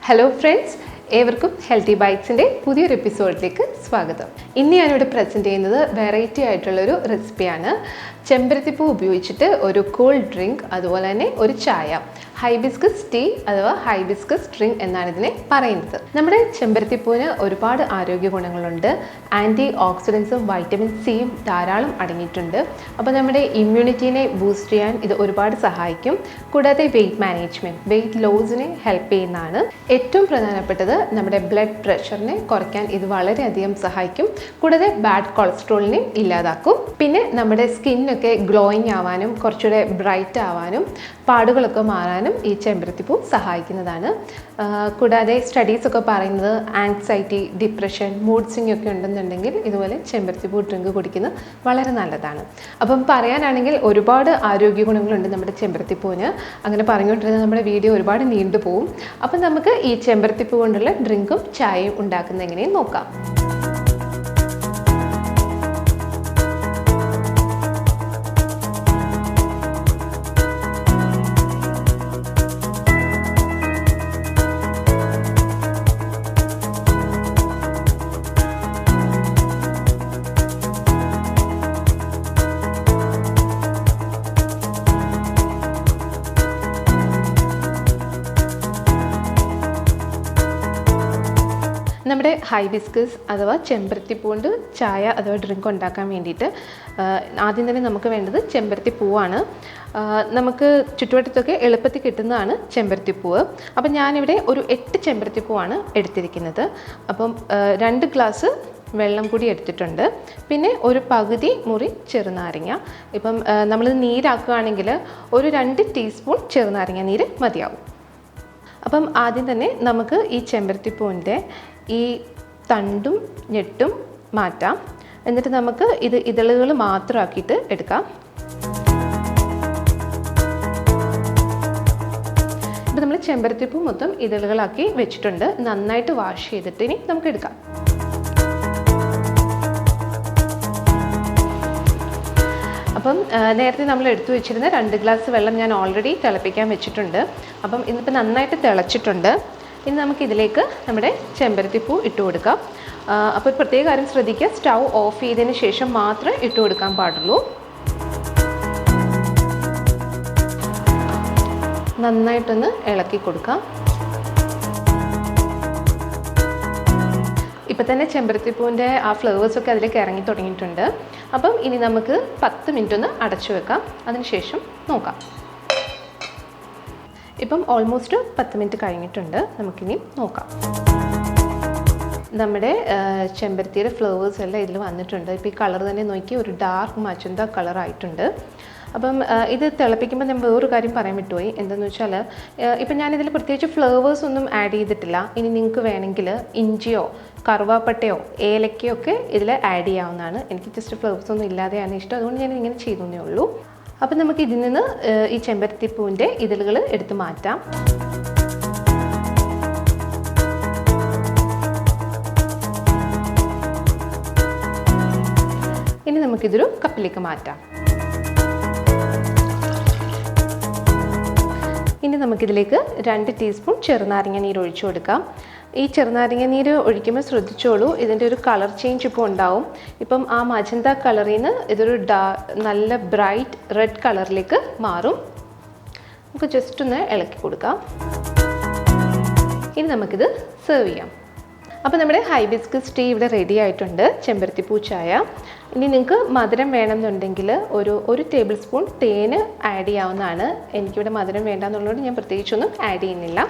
Hello friends, ഏവർക്കും healthy ബൈറ്റ്സിൻ്റെ പുതിയൊരു എപ്പിസോഡിലേക്ക് സ്വാഗതം. ഇന്ന് ഞാനിവിടെ പ്രസൻറ്റ് ചെയ്യുന്നത് വെറൈറ്റി ആയിട്ടുള്ളൊരു റെസിപ്പിയാണ്. ചെമ്പരത്തിപ്പൂ ഉപയോഗിച്ചിട്ട് ഒരു കൂൾ ഡ്രിങ്ക്, അതുപോലെ തന്നെ ഒരു ചായ, ഹൈബിസ്കസ് ടീ അഥവാ ഹൈബിസ്കസ് ഡ്രിങ്ക് എന്നാണ് ഇതിനെ പറയുന്നത്. നമ്മുടെ ചെമ്പരത്തിപ്പൂവിന് ഒരുപാട് ആരോഗ്യ ഗുണങ്ങളുണ്ട്. ആൻറ്റി ഓക്സിഡൻസും വൈറ്റമിൻ സിയും ധാരാളം അടങ്ങിയിട്ടുണ്ട്. അപ്പോൾ നമ്മുടെ ഇമ്മ്യൂണിറ്റീനെ ബൂസ്റ്റ് ചെയ്യാൻ ഇത് ഒരുപാട് സഹായിക്കും. കൂടാതെ വെയ്റ്റ് മാനേജ്മെൻറ്റ്, വെയ്റ്റ് ലോസിനെ ഹെൽപ്പ് ചെയ്യുന്നതാണ്. ഏറ്റവും പ്രധാനപ്പെട്ടത് നമ്മുടെ ബ്ലഡ് പ്രഷറിനെ കുറയ്ക്കാൻ ഇത് വളരെയധികം സഹായിക്കും. കൂടാതെ ബാഡ് കൊളസ്ട്രോളിനെ ഇല്ലാതാക്കും. പിന്നെ നമ്മുടെ സ്കിന്നൊക്കെ ഗ്ലോയിങ് ആവാനും കുറച്ചുകൂടെ ബ്രൈറ്റ് ആവാനും പാടുകളൊക്കെ മാറാനും ഈ ചെമ്പരത്തിപ്പൂ സഹായിക്കുന്നതാണ്. കൂടാതെ സ്റ്റഡീസൊക്കെ പറയുന്നത് ആങ്സൈറ്റി, ഡിപ്രഷൻ, മൂഡ് സ്വിംഗ് ഒക്കെ ഉണ്ടെന്നുണ്ടെങ്കിൽ ഇതുപോലെ ചെമ്പരത്തിപ്പൂ ഡ്രിങ്ക് കുടിക്കുന്നത് വളരെ നല്ലതാണ്. അപ്പം പറയാനാണെങ്കിൽ ഒരുപാട് ആരോഗ്യ ഗുണങ്ങളുണ്ട് നമ്മുടെ ചെമ്പരത്തിപ്പൂവിന്. അങ്ങനെ പറഞ്ഞുകൊണ്ടിരുന്ന നമ്മുടെ വീഡിയോ ഒരുപാട് നീണ്ടുപോകും. അപ്പം നമുക്ക് ഈ ചെമ്പരത്തിപ്പൂ കൊണ്ടുള്ള ഡ്രിങ്കും ചായയും ഉണ്ടാക്കുന്നത് എങ്ങനെയും നോക്കാം. നമ്മുടെ ഹൈബിസ്കസ് അഥവാ ചെമ്പരത്തിപ്പൂ കൊണ്ട് ചായ അഥവാ ഡ്രിങ്ക് ഉണ്ടാക്കാൻ വേണ്ടിയിട്ട് ആദ്യം തന്നെ നമുക്ക് വേണ്ടത് ചെമ്പരത്തിപ്പൂവാണ്. നമുക്ക് ചുറ്റുവട്ടത്തൊക്കെ എളുപ്പത്തിൽ കിട്ടുന്നതാണ് ചെമ്പരത്തിപ്പൂവ്. അപ്പം ഞാനിവിടെ ഒരു 8 ചെമ്പരത്തിപ്പൂവാണ് എടുത്തിരിക്കുന്നത്. അപ്പം 2 ഗ്ലാസ് വെള്ളം കൂടി എടുത്തിട്ടുണ്ട്. പിന്നെ ഒരു പകുതി മുറി ചെറുനാരങ്ങ. ഇപ്പം നമ്മൾ നീരാക്കുകയാണെങ്കിൽ ഒരു 2 ടീസ്പൂൺ ചെറുനാരങ്ങ നീര് മതിയാവും. അപ്പം ആദ്യം തന്നെ നമുക്ക് ഈ ചെമ്പരത്തിപ്പൂവിൻ്റെ ഈ തണ്ടും ഞെട്ടും മാറ്റാം. എന്നിട്ട് നമുക്ക് ഇത് ഇതളുകൾ മാത്രമാക്കിയിട്ട് എടുക്കാം. ഇപ്പം നമ്മൾ ചെമ്പരത്തിപ്പൂ മൊത്തം ഇതളുകളാക്കി വെച്ചിട്ടുണ്ട്. നന്നായിട്ട് വാഷ് ചെയ്തിട്ട് ഇനി നമുക്ക് എടുക്കാം. അപ്പം നേരത്തെ നമ്മൾ എടുത്തു വെച്ചിരുന്ന 2 ഗ്ലാസ് വെള്ളം ഞാൻ ഓൾറെഡി തിളപ്പിക്കാൻ വെച്ചിട്ടുണ്ട്. അപ്പം ഇന്നിപ്പോൾ നന്നായിട്ട് തിളച്ചിട്ടുണ്ട്. ഇനി നമുക്കിതിലേക്ക് നമ്മുടെ ചെമ്പരത്തിപ്പൂ ഇട്ട് കൊടുക്കാം. അപ്പോൾ ഒരു പ്രത്യേക കാര്യം ശ്രദ്ധിക്കുക, സ്റ്റൗ ഓഫ് ചെയ്തതിന് ശേഷം മാത്രമേ ഇട്ട് കൊടുക്കാൻ പാടുള്ളൂ. നന്നായിട്ടൊന്ന് ഇളക്കി കൊടുക്കാം. ഇപ്പം തന്നെ ചെമ്പരത്തിപ്പൂവിൻ്റെ ആ ഫ്ലേവേഴ്സൊക്കെ അതിലേക്ക് ഇറങ്ങി തുടങ്ങിയിട്ടുണ്ട്. അപ്പം ഇനി നമുക്ക് 10 മിനിറ്റ് ഒന്ന് അടച്ചു വെക്കാം. അതിനുശേഷം നോക്കാം. ഇപ്പം ഓൾമോസ്റ്റ് 10 മിനിറ്റ് കഴിഞ്ഞിട്ടുണ്ട്. നമുക്കിനി നോക്കാം. നമ്മുടെ ചെമ്പരത്തിയുടെ ഫ്ലേവേഴ്സ് എല്ലാം ഇതിൽ വന്നിട്ടുണ്ട്. ഇപ്പോൾ ഈ കളർ തന്നെ നോക്കി ഒരു ഡാർക്ക് മജന്ത കളറായിട്ടുണ്ട്. അപ്പം ഇത് തിളപ്പിക്കുമ്പോൾ ഞാൻ വേറൊരു കാര്യം പറയാൻ വിട്ടുപോയി. എന്താണെന്ന് വെച്ചാൽ ഇപ്പം ഞാനിതിൽ പ്രത്യേകിച്ച് ഫ്ലേവേഴ്സ് ഒന്നും ആഡ് ചെയ്തിട്ടില്ല. ഇനി നിങ്ങൾക്ക് വേണമെങ്കിൽ ഇഞ്ചിയോ കറുവാപ്പട്ടയോ ഏലക്കയോ ഒക്കെ ഇതിൽ ആഡ് ചെയ്യാവുന്നതാണ്. എനിക്ക് ജസ്റ്റ് ഫ്ലേവേഴ്സ് ഒന്നും ഇല്ലാതെയാണ് ഇഷ്ടം, അതുകൊണ്ട് ഞാൻ ഇങ്ങനെ ചെയ്തേ ഉള്ളൂ. അപ്പം നമുക്ക് ഇതിൽ നിന്ന് ഈ ചെമ്പരത്തിപ്പൂവിൻ്റെ ഇതളുകൾ എടുത്ത് മാറ്റാം. ഇനി നമുക്കിതൊരു കപ്പിലേക്ക് മാറ്റാം. ഇനി നമുക്കിതിലേക്ക് 2 ടീസ്പൂൺ ചെറുനാരങ്ങ നീര് ഒഴിച്ചു കൊടുക്കാം. ഈ ചെറുനാരങ്ങ നീര് ഒഴിക്കുമ്പോൾ ശ്രദ്ധിച്ചോളൂ, ഇതിൻ്റെ ഒരു കളർ ചേഞ്ച് ഇപ്പോൾ ഉണ്ടാവും. ഇപ്പം ആ മജന്ത കളറിൽ നിന്ന് ഇതൊരു നല്ല ബ്രൈറ്റ് റെഡ് കളറിലേക്ക് മാറും. നമുക്ക് ജസ്റ്റ് ഒന്ന് ഇളക്കി കൊടുക്കാം. ഇനി നമുക്കിത് സെർവ് ചെയ്യാം. അപ്പോൾ നമ്മുടെ ഹൈബിസ്കസ് ടീ ഇവിടെ റെഡി ആയിട്ടുണ്ട്, ചെമ്പരത്തിപ്പൂ ചായ. ഇനി നിങ്ങൾക്ക് മധുരം വേണമെന്നുണ്ടെങ്കിൽ ഒരു ടേബിൾ സ്പൂൺ തേന് ആഡ് ചെയ്യാവുന്നതാണ്. എനിക്കിവിടെ മധുരം വേണ്ടെന്നുള്ളതുകൊണ്ട് ഞാൻ പ്രത്യേകിച്ചൊന്നും ആഡ് ചെയ്യുന്നില്ല.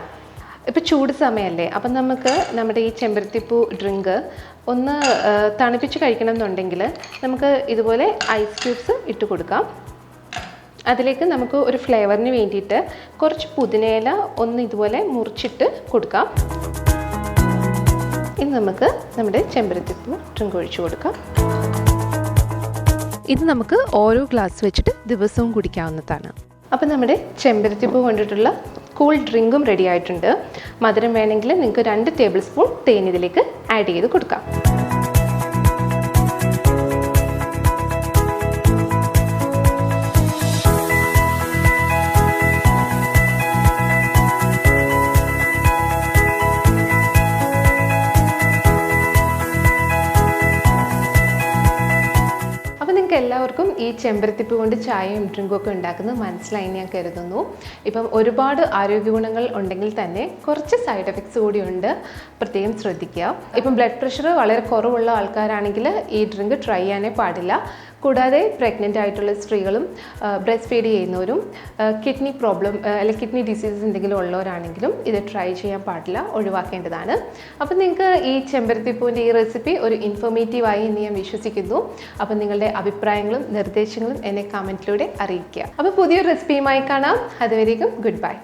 ഇപ്പോൾ ചൂട് സമയമല്ലേ, അപ്പം നമുക്ക് നമ്മുടെ ഈ ചെമ്പരത്തിപ്പൂ ഡ്രിങ്ക് ഒന്ന് തണുപ്പിച്ച് കഴിക്കണം എന്നുണ്ടെങ്കിൽ നമുക്ക് ഇതുപോലെ ഐസ് ക്യൂബ്സ് ഇട്ട് കൊടുക്കാം. അതിലേക്ക് നമുക്ക് ഒരു ഫ്ലേവറിന് വേണ്ടിയിട്ട് കുറച്ച് പുതിനയില ഒന്ന് ഇതുപോലെ മുറിച്ചിട്ട് കൊടുക്കാം. ഇനി നമുക്ക് നമ്മുടെ ചെമ്പരത്തിപ്പൂ ഡ്രിങ്ക് ഒഴിച്ചു കൊടുക്കാം. ഇത് നമുക്ക് ഓരോ ഗ്ലാസ് വെച്ചിട്ട് ദിവസവും കുടിക്കാവുന്നതാണ്. അപ്പം നമ്മുടെ ചെമ്പരത്തിപ്പൂ കൊണ്ടിട്ടുള്ള കൂൾ ഡ്രിങ്കും റെഡി ആയിട്ടുണ്ട്. മധുരം വേണമെങ്കിൽ നിങ്ങൾക്ക് 2 ടേബിൾ സ്പൂൺ തേൻ ഇതിലേക്ക് ആഡ് ചെയ്ത് കൊടുക്കാം. നിങ്ങൾക്ക് എല്ലാവർക്കും ഈ ചെമ്പരത്തിപ്പൂ കൊണ്ട് ചായയും ഡ്രിങ്കും ഒക്കെ ഉണ്ടാക്കുന്നത് മനസ്സിലായി ഞാൻ കരുതുന്നു. ഇപ്പം ഒരുപാട് ആരോഗ്യ ഗുണങ്ങൾ ഉണ്ടെങ്കിൽ തന്നെ കുറച്ച് സൈഡ് എഫക്ട്സ് കൂടിയുണ്ട്, പ്രത്യേകം ശ്രദ്ധിക്കുക. ഇപ്പം ബ്ലഡ് പ്രഷർ വളരെ കുറവുള്ള ആൾക്കാരാണെങ്കിൽ ഈ ഡ്രിങ്ക് ട്രൈ ചെയ്യാനേ പാടില്ല. കൂടാതെ പ്രഗ്നൻ്റ് ആയിട്ടുള്ള സ്ത്രീകളും ബ്രസ്റ്റ് ഫീഡ് ചെയ്യുന്നവരും കിഡ്നി പ്രോബ്ലം അല്ലെങ്കിൽ കിഡ്നി ഡിസീസസ് എന്തെങ്കിലും ഉള്ളവരാണെങ്കിലും ഇത് ട്രൈ ചെയ്യാൻ പാടില്ല, ഒഴിവാക്കേണ്ടതാണ്. അപ്പോൾ നിങ്ങൾക്ക് ഈ ചെമ്പരത്തിപ്പൂവിൻ്റെ ഈ റെസിപ്പി ഒരു ഇൻഫോർമേറ്റീവായി എന്ന് ഞാൻ വിശ്വസിക്കുന്നു. അപ്പോൾ നിങ്ങളുടെ അഭിപ്രായങ്ങളും നിർദ്ദേശങ്ങളും എന്നെ കമൻറ്റിലൂടെ അറിയിക്കുക. അപ്പോൾ പുതിയൊരു റെസിപ്പിയുമായി കാണാം. അതുവരേക്കും ഗുഡ് ബൈ.